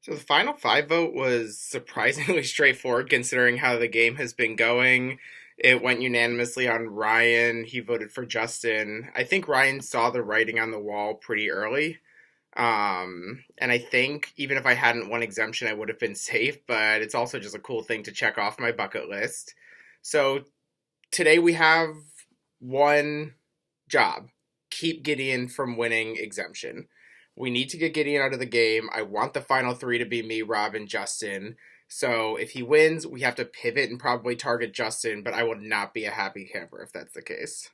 So the final five vote was surprisingly straightforward considering how the game has been going. It went unanimously on Ryan. He voted for Justin. I think Ryan saw the writing on the wall pretty early. And I think even if I hadn't won exemption, I would have been safe, but it's also just a cool thing to check off my bucket list. So today we have one job: keep Gideon from winning exemption. We need to get Gideon out of the game. I want the final three to be me, Rob, and Justin. So if he wins, we have to pivot and probably target Justin, but I would not be a happy camper if that's the case.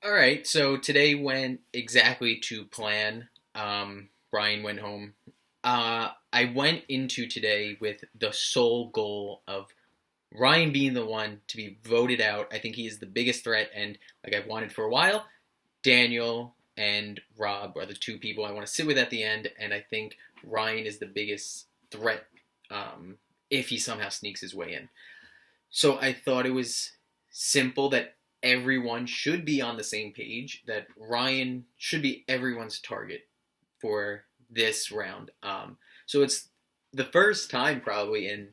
All right, so today went exactly to plan. Brian went home. I went into today with the sole goal of Ryan being the one to be voted out. I think he is the biggest threat, and like I've wanted for a while, Daniel and Rob are the two people I want to sit with at the end, and I think Ryan is the biggest threat if he somehow sneaks his way in. So I thought it was simple that everyone should be on the same page, that Ryan should be everyone's target for this round. So it's the first time probably in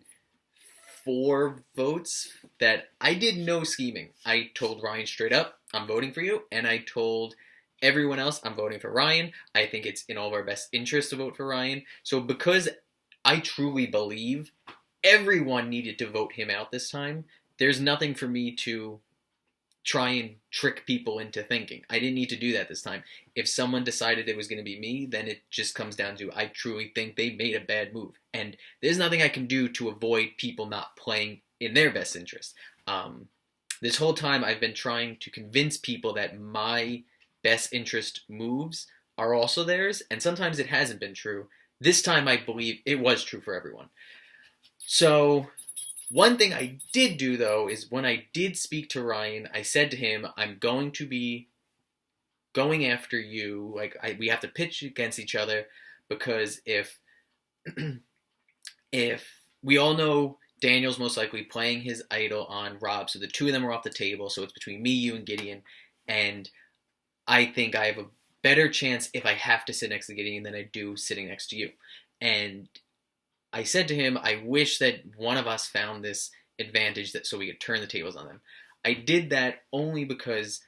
4 votes that I did no scheming. I told Ryan straight up, I'm voting for you, and I told everyone else, I'm voting for Ryan. I think it's in all of our best interest to vote for Ryan. So because I truly believe everyone needed to vote him out this time, there's nothing for me to try and trick people into thinking. I didn't need to do that this time. If someone decided it was going to be me, then it just comes down to I truly think they made a bad move. And there's nothing I can do to avoid people not playing in their best interest. This whole time I've been trying to convince people that my best interest moves are also theirs, and sometimes it hasn't been true. This time I believe it was true for everyone. So one thing I did do, though, is when I did speak to Ryan, I said to him, I'm going to be going after you. We have to pitch against each other, because if we all know Daniel's most likely playing his idol on Rob, so the two of them are off the table, so it's between me, you, and Gideon, and I think I have a better chance if I have to sit next to Gideon than I do sitting next to you. And I said to him, I wish that one of us found this advantage so we could turn the tables on them. I did that only because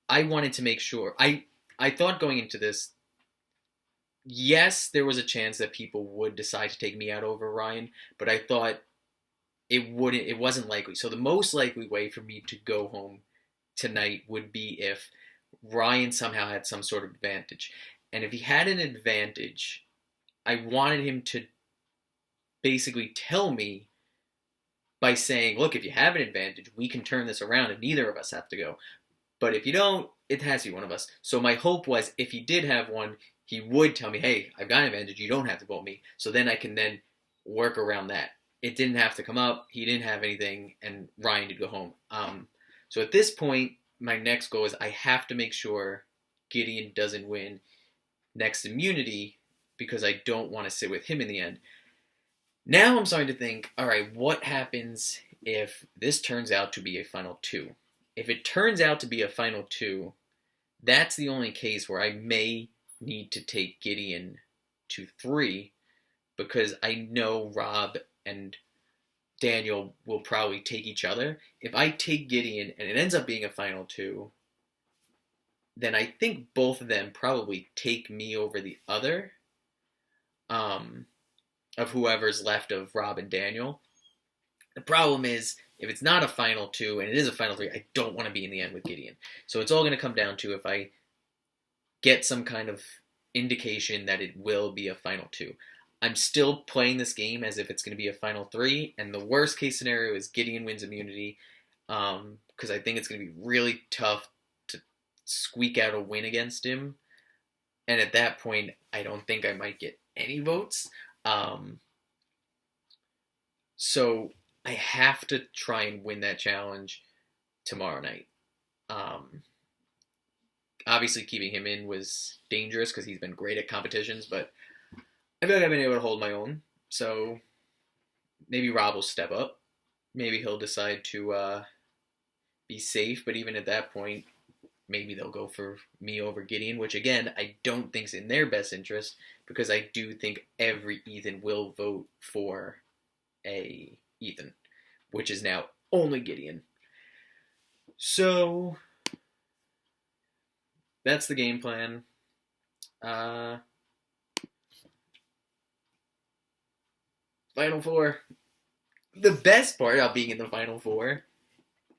I wanted to make sure. I thought going into this, yes, there was a chance that people would decide to take me out over Ryan, but I thought it wasn't likely. So the most likely way for me to go home tonight would be if Ryan somehow had some sort of advantage. And if he had an advantage, I wanted him to basically tell me by saying, look, if you have an advantage, we can turn this around and neither of us have to go. But if you don't, it has to be one of us. So my hope was if he did have one, he would tell me, hey, I've got an advantage, you don't have to vote me. So then I can then work around that. It didn't have to come up, he didn't have anything, and Ryan did go home. So at this point, my next goal is I have to make sure Gideon doesn't win next immunity, because I don't want to sit with him in the end. Now I'm starting to think, all right, what happens if this turns out to be a final two? If it turns out to be a final two, that's the only case where I may need to take Gideon to 3, because I know Rob and Daniel will probably take each other. If I take Gideon and it ends up being a final two, then I think both of them probably take me over the other of whoever's left of Rob and Daniel. The problem is, if it's not a final two and it is a final 3, I don't want to be in the end with Gideon. So it's all going to come down to if I get some kind of indication that it will be a final 2. I'm still playing this game as if it's going to be a final 3, and the worst case scenario is Gideon wins immunity, because I think it's going to be really tough to squeak out a win against him. And at that point, I don't think I might get any votes. So I have to try and win that challenge tomorrow night. Obviously, keeping him in was dangerous because he's been great at competitions, but I feel like I've been able to hold my own. So maybe Rob will step up. Maybe he'll decide to be safe, but even at that point, maybe they'll go for me over Gideon, which again, I don't think is in their best interest, because I do think every Ethan will vote for a Ethan, which is now only Gideon. So that's the game plan. Uh, Final Four. The best part about being in the Final Four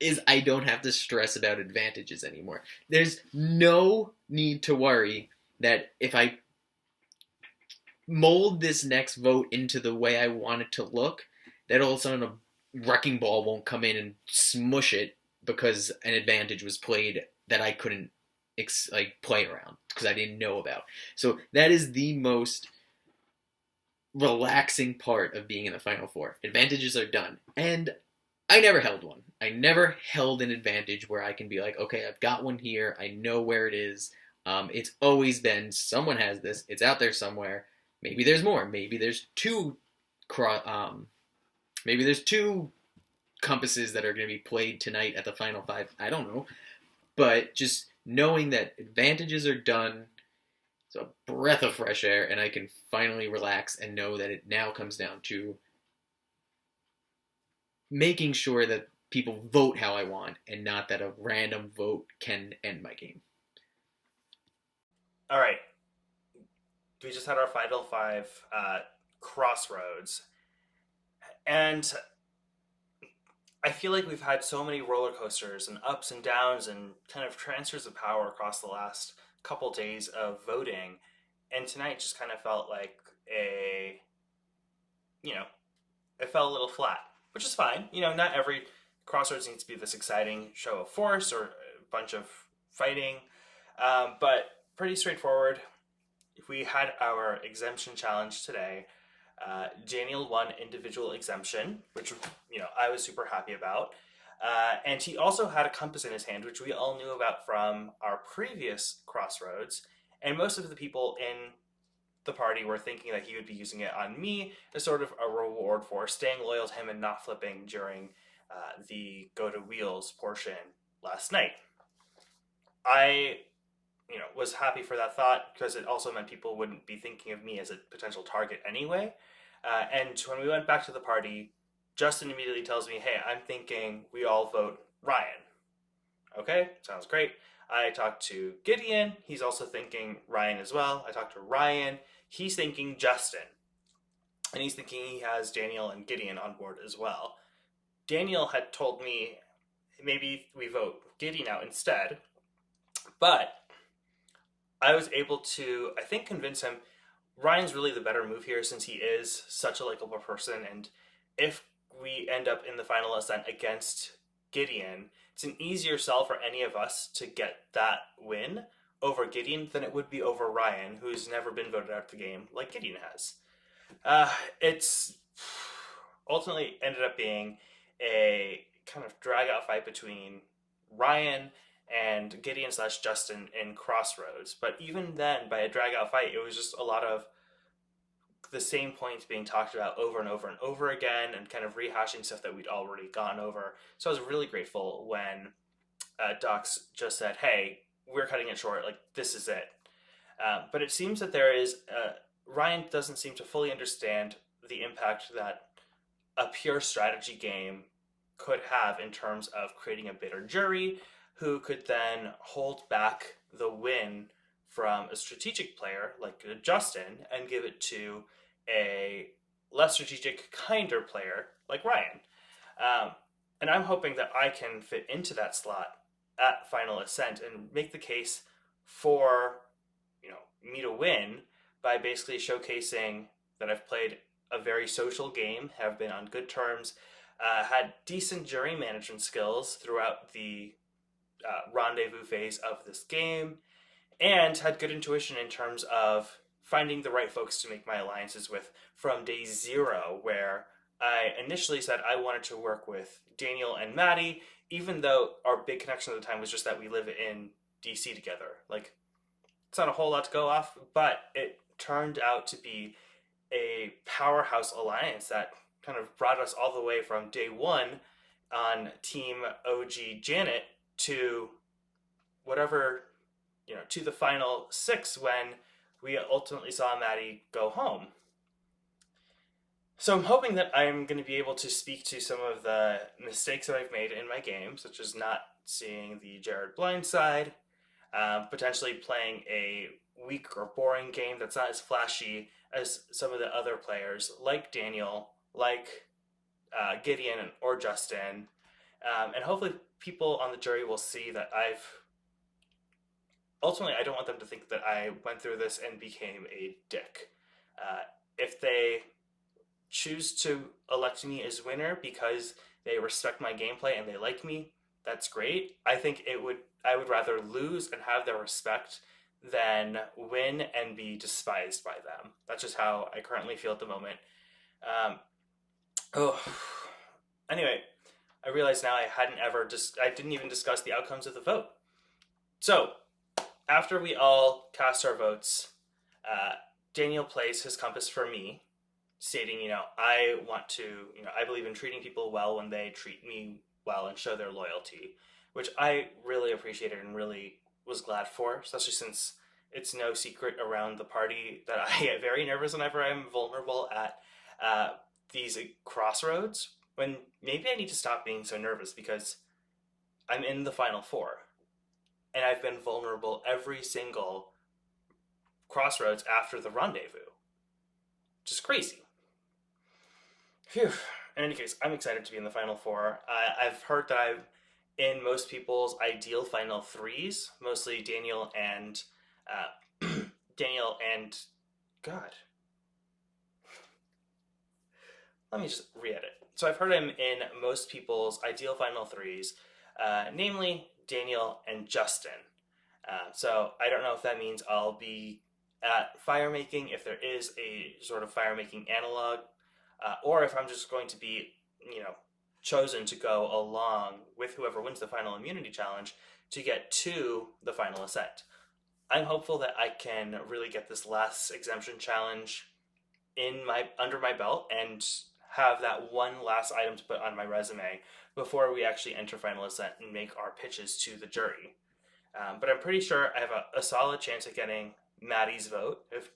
is I don't have to stress about advantages anymore. There's no need to worry that if I mold this next vote into the way I want it to look, that all of a sudden a wrecking ball won't come in and smush it because an advantage was played that I couldn't play around because I didn't know about. So that is the most relaxing part of being in the Final Four. Advantages are done. And I never held one. I never held an advantage where I can be like, okay, I've got one here. I know where it is. It's always been someone has this. It's out there somewhere. Maybe there's more. Maybe there's two. Maybe there's two compasses that are going to be played tonight at the Final Five. I don't know, but just knowing that advantages are done, it's a breath of fresh air, and I can finally relax and know that it now comes down to making sure that people vote how I want and not that a random vote can end my game. All right, we just had our Final Five crossroads, and I feel like we've had so many roller coasters and ups and downs and kind of transfers of power across the last couple days of voting, and tonight just kind of felt like you know, it felt a little flat, which is fine. Not every crossroads needs to be this exciting show of force or a bunch of fighting, but pretty straightforward. We had our exemption challenge today. Daniel won individual exemption, which I was super happy about. And he also had a compass in his hand, which we all knew about from our previous crossroads. And most of the people in the party were thinking that he would be using it on me as sort of a reward for staying loyal to him and not flipping during the go to wheels portion last night. I was happy for that thought because it also meant people wouldn't be thinking of me as a potential target anyway. And when we went back to the party, Justin immediately tells me, hey, I'm thinking we all vote Ryan. Okay, sounds great. I talked to Gideon. He's also thinking Ryan as well. I talked to Ryan. He's thinking Justin. And he's thinking he has Daniel and Gideon on board as well. Daniel had told me maybe we vote Gideon out instead. But I was able to, I think, convince him Ryan's really the better move here since he is such a likable person. And if we end up in the final ascent against Gideon, it's an easier sell for any of us to get that win over Gideon than it would be over Ryan, who's never been voted out of the game like Gideon has. It's ultimately ended up being a kind of drag out fight between Ryan and Gideon / Justin in Crossroads. But even then, by a drag out fight, it was just a lot of the same points being talked about over and over and over again and kind of rehashing stuff that we'd already gone over. So I was really grateful when Docs just said, hey, we're cutting it short. Like, this is it. But it seems that there is, Ryan doesn't seem to fully understand the impact that a pure strategy game could have in terms of creating a bitter jury who could then hold back the win from a strategic player like Justin and give it to a less strategic, kinder player like Ryan. And I'm hoping that I can fit into that slot at Final Ascent and make the case for me to win by basically showcasing that I've played a very social game, have been on good terms, had decent jury management skills throughout the rendezvous phase of this game, and had good intuition in terms of finding the right folks to make my alliances with from day zero, where I initially said I wanted to work with Daniel and Maddie, even though our big connection at the time was just that we live in DC together. Like, it's not a whole lot to go off, but it turned out to be a powerhouse alliance that kind of brought us all the way from day one on Team OG Janet to whatever, to the final six when we ultimately saw Maddie go home. So I'm hoping that I'm going to be able to speak to some of the mistakes that I've made in my game, such as not seeing the Jared blind side, potentially playing a weak or boring game that's not as flashy as some of the other players, like Daniel, like Gideon, or Justin. And hopefully, people on the jury will see that I've. Ultimately, I don't want them to think that I went through this and became a dick. If they choose to elect me as winner because they respect my gameplay and they like me, that's great. I would rather lose and have their respect than win and be despised by them. That's just how I currently feel at the moment. Um, oh, anyway, I realize now I didn't even discuss the outcomes of the vote. So after we all cast our votes, uh, Daniel plays his compass for me, stating, I believe in treating people well when they treat me well and show their loyalty, which I really appreciated and really was glad for, especially since it's no secret around the party that I get very nervous whenever I'm vulnerable at uh, these crossroads. When maybe I need to stop being so nervous because I'm in the final four and I've been vulnerable every single crossroads after the rendezvous. Just crazy. Phew. In any case, I'm excited to be in the final four. I've heard that I'm in most people's ideal final threes, mostly Daniel and Daniel and God. Let me just re-edit. So I've heard him in most people's ideal final threes, namely Daniel and Justin. So I don't know if that means I'll be at fire making, if there is a sort of fire making analog, or if I'm just going to be, chosen to go along with whoever wins the final immunity challenge to get to the final ascent. I'm hopeful that I can really get this last exemption challenge under my belt and have that one last item to put on my resume before we actually enter final ascent and make our pitches to the jury. But I'm pretty sure I have a solid chance of getting Maddie's vote. If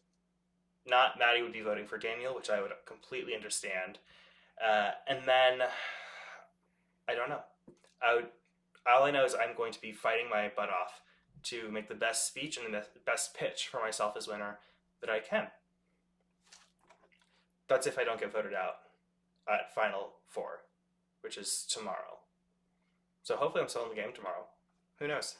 not, Maddie would be voting for Daniel, which I would completely understand. And then I don't know. All I know is I'm going to be fighting my butt off to make the best speech and the best pitch for myself as winner that I can. That's if I don't get voted out at Final Four, which is tomorrow. So hopefully I'm still in the game tomorrow. Who knows?